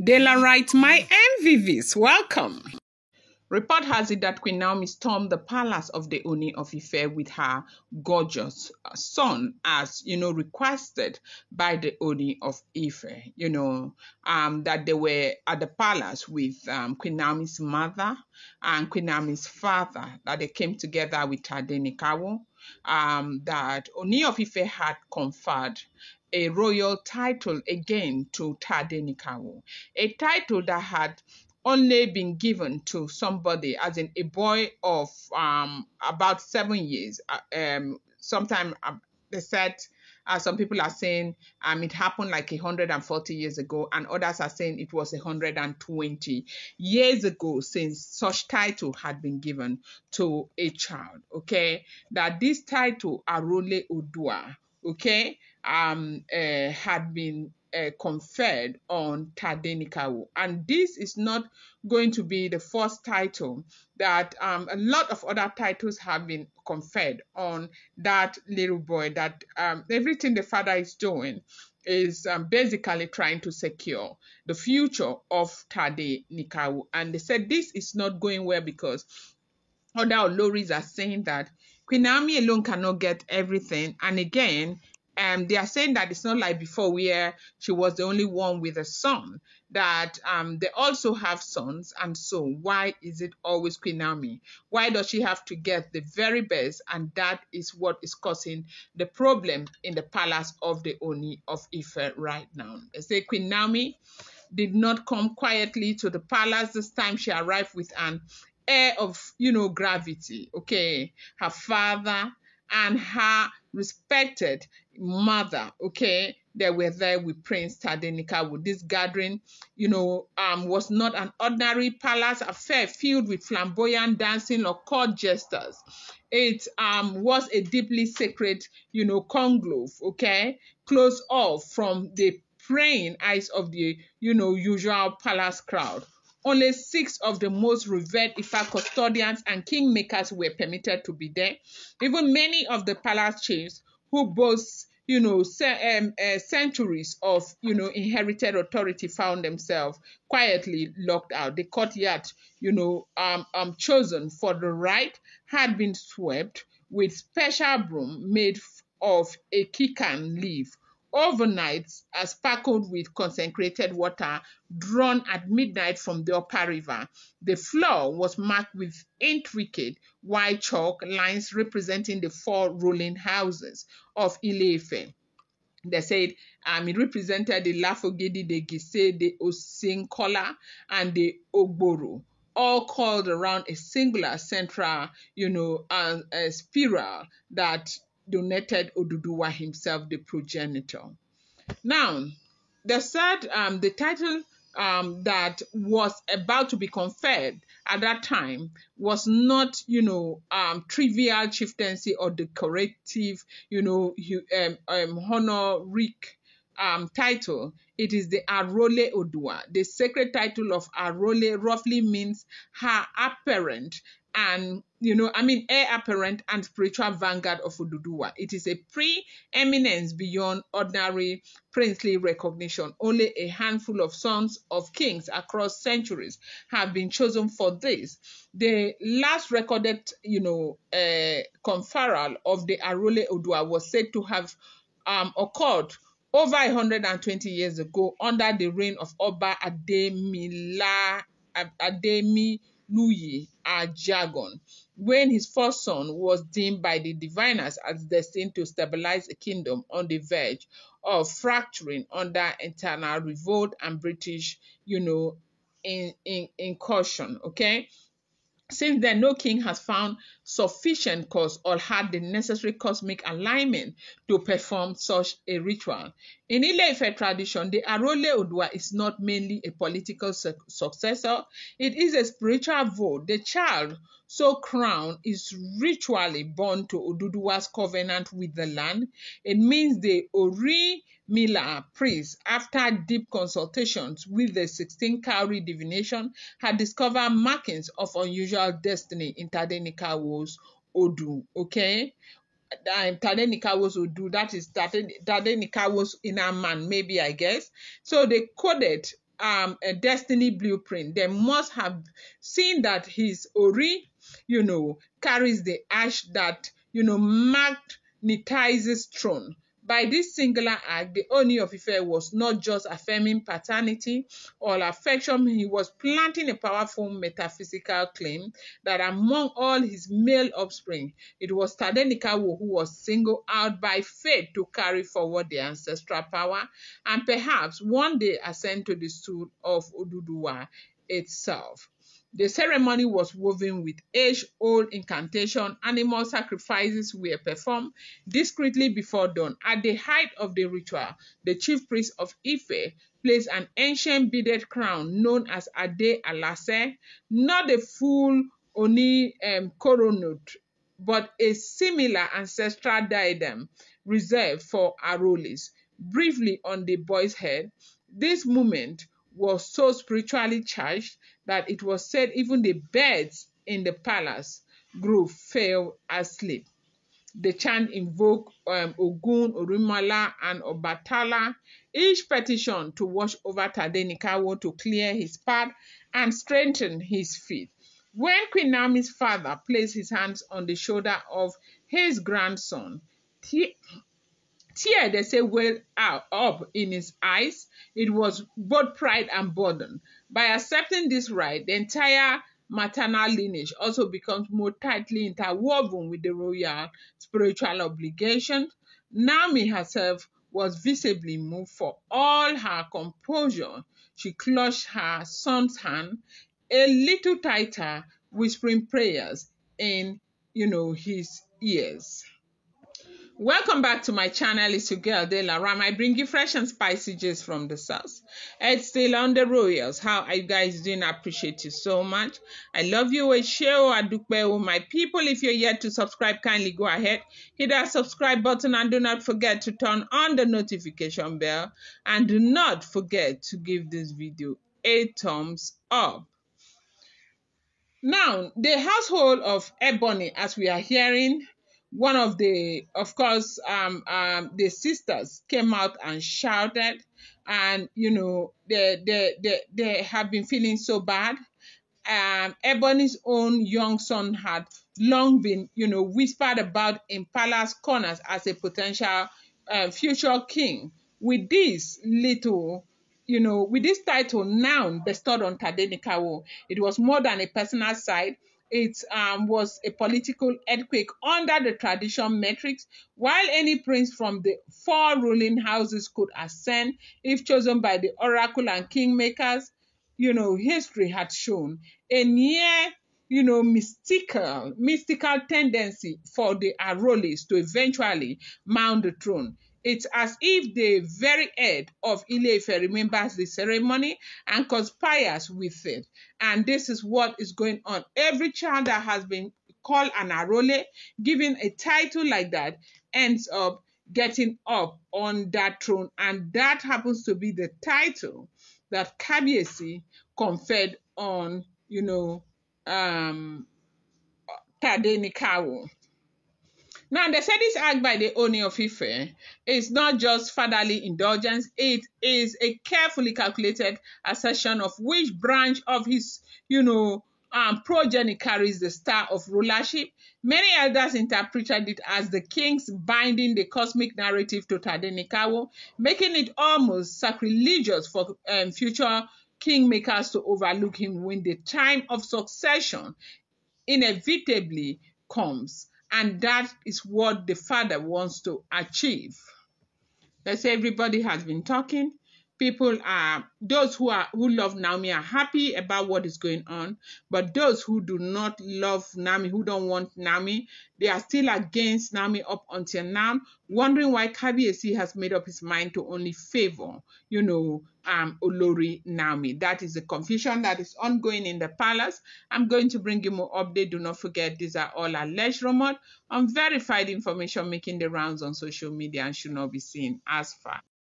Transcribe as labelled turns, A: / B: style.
A: Daylight, my MVVs, welcome. Report has it that Queen Naomi stormed the palace of the Ooni of Ife with her gorgeous son, as requested by the Ooni of Ife. That they were at the palace with Queen Naomi's mother and Queen Naomi's father. That they came together with Tadenikawo. That Ooni of Ife had conferred a royal title again to Tadenikawo, a title that had only been given to somebody, as in a boy of about 7 years. Sometime they said, some people are saying it happened like 140 years ago, and others are saying it was 120 years ago since such title had been given to a child. Okay, that this title Aremo Oodua, okay, had been conferred on Tadenikawo. And this is not going to be the first title that a lot of other titles have been conferred on that little boy, that everything the father is doing is basically trying to secure the future of Tadenikawo. And they said this is not going well because other Oloris are saying that Queen Naomi alone cannot get everything. And again, they are saying that it's not like before where she was the only one with a son, that they also have sons. And so why is it always Queen Naomi? Why does she have to get the very best? And that is what is causing the problem in the palace of the Ooni of Ife right now. They say Queen Naomi did not come quietly to the palace. This time she arrived with an air of gravity. Okay, her father and her respected mother, okay, they were there with Prince Tadenikawo. This gathering was not an ordinary palace affair filled with flamboyant dancing or court jesters. It was a deeply sacred conclave, okay, closed off from the praying eyes of the usual palace crowd. Only 6 of the most revered Ifa custodians and kingmakers were permitted to be there. Even many of the palace chiefs who boast, centuries of, inherited authority found themselves quietly locked out. The courtyard, chosen for the rite had been swept with special broom made of a kikan leaf. Overnight, sparkled with consecrated water drawn at midnight from the upper river. The floor was marked with intricate white chalk lines representing the 4 ruling houses of Ile-Ife. They said it represented the Lafogidi, the Gise, the Osinkola, and the Ogboro, all called around a singular central, a spiral that donated Oduduwa himself, the progenitor. Now, they said the title that was about to be conferred at that time was not, trivial chieftaincy or decorative, honorific title. It is the Aremo Oodua. The sacred title of Aremo roughly means her apparent and heir apparent and spiritual vanguard of Oduduwa. It is a preeminence beyond ordinary princely recognition. Only a handful of sons of kings across centuries have been chosen for this. The last recorded, conferral of the Aremo Oodua was said to have occurred over 120 years ago under the reign of Oba Ademiluyi Ajagon, when his first son was deemed by the diviners as destined to stabilize a kingdom on the verge of fracturing under internal revolt and British, incursion. Okay. Since then, no king has found sufficient cause or had the necessary cosmic alignment to perform such a ritual. In Ile-Ife tradition, the Aremo Oodua is not mainly a political successor. It is a spiritual vote. The child so crowned is ritually born to Oduduwa's covenant with the land. It means the Orimila priest, after deep consultations with the 16 cowrie divination, had discovered markings of unusual destiny in Tadenikawo's Oodu. Okay, Tadenikawo's Oodu, that is Tadenikawo's inner man, maybe, I guess. So they coded a destiny blueprint. They must have seen that his Ori, carries the ash that, magnetizes throne. By this singular act, the Ooni of Ife was not just affirming paternity or affection, he was planting a powerful metaphysical claim that among all his male offspring, it was Tadenikawo who was singled out by fate to carry forward the ancestral power and perhaps one day ascend to the stool of Oodua itself. The ceremony was woven with age-old incantation. Animal sacrifices were performed discreetly before dawn. At the height of the ritual, the chief priest of Ife placed an ancient beaded crown known as Ade Alase, not a full Oni coronet, but a similar ancestral diadem reserved for Arolis, briefly on the boy's head. This moment was so spiritually charged that it was said even the birds in the palace grove fell asleep. The chant invoked Ogun, Orunmila, and Obatala, each petition to watch over Tadenikawo to clear his path and strengthen his feet. When Queen Naomi's father placed his hands on the shoulder of his grandson, tear, they say, well up in his eyes. It was both pride and burden. By accepting this right, the entire maternal lineage also becomes more tightly interwoven with the royal spiritual obligations. Naomi herself was visibly moved. For all her composure, she clutched her son's hand a little tighter, whispering prayers in, his ears. Welcome back to my channel. It's your girl Ram. I bring you fresh and spicy gist from the south. It's still on the royals. How are you guys doing? I appreciate you so much. I love you. Adukbe, my people. If you're yet to subscribe, kindly go ahead, hit that subscribe button, and do not forget to turn on the notification bell, and do not forget to give this video a thumbs up. Now, the household of Ebony, as we are hearing, one of the, of course, the sisters came out and shouted, and they have been feeling so bad. Ebony's own young son had long been, whispered about in palace corners as a potential future king. With this little, with this title now bestowed on Tadenikawo, it was more than a personal side. It was a political earthquake under the tradition metrics. While any prince from the four ruling houses could ascend if chosen by the oracle and kingmakers, history had shown a near, mystical tendency for the Arolis to eventually mount the throne. It's as if the very head of Ile-Ife remembers the ceremony and conspires with it. And this is what is going on. Every child that has been called an Arole, given a title like that, ends up getting up on that throne. And that happens to be the title that Kabiyesi conferred on, Tadenikawo. Now, they say this act by the Ooni of Ife is not just fatherly indulgence, it is a carefully calculated assertion of which branch of his, progeny carries the star of rulership. Many elders interpreted it as the kings binding the cosmic narrative to Tadenikawo, making it almost sacrilegious for future kingmakers to overlook him when the time of succession inevitably comes. And that is what the father wants to achieve. Let's say everybody has been talking. People are, those who love Naomi are happy about what is going on. But those who do not love Naomi, who don't want Naomi, they are still against Naomi up until now, wondering why Kabiyesi has made up his mind to only favor, Olori Naomi. That is the confusion that is ongoing in the palace. I'm going to bring you more update. Do not forget, these are all alleged rumors, unverified information making the rounds on social media and should not be seen as fact.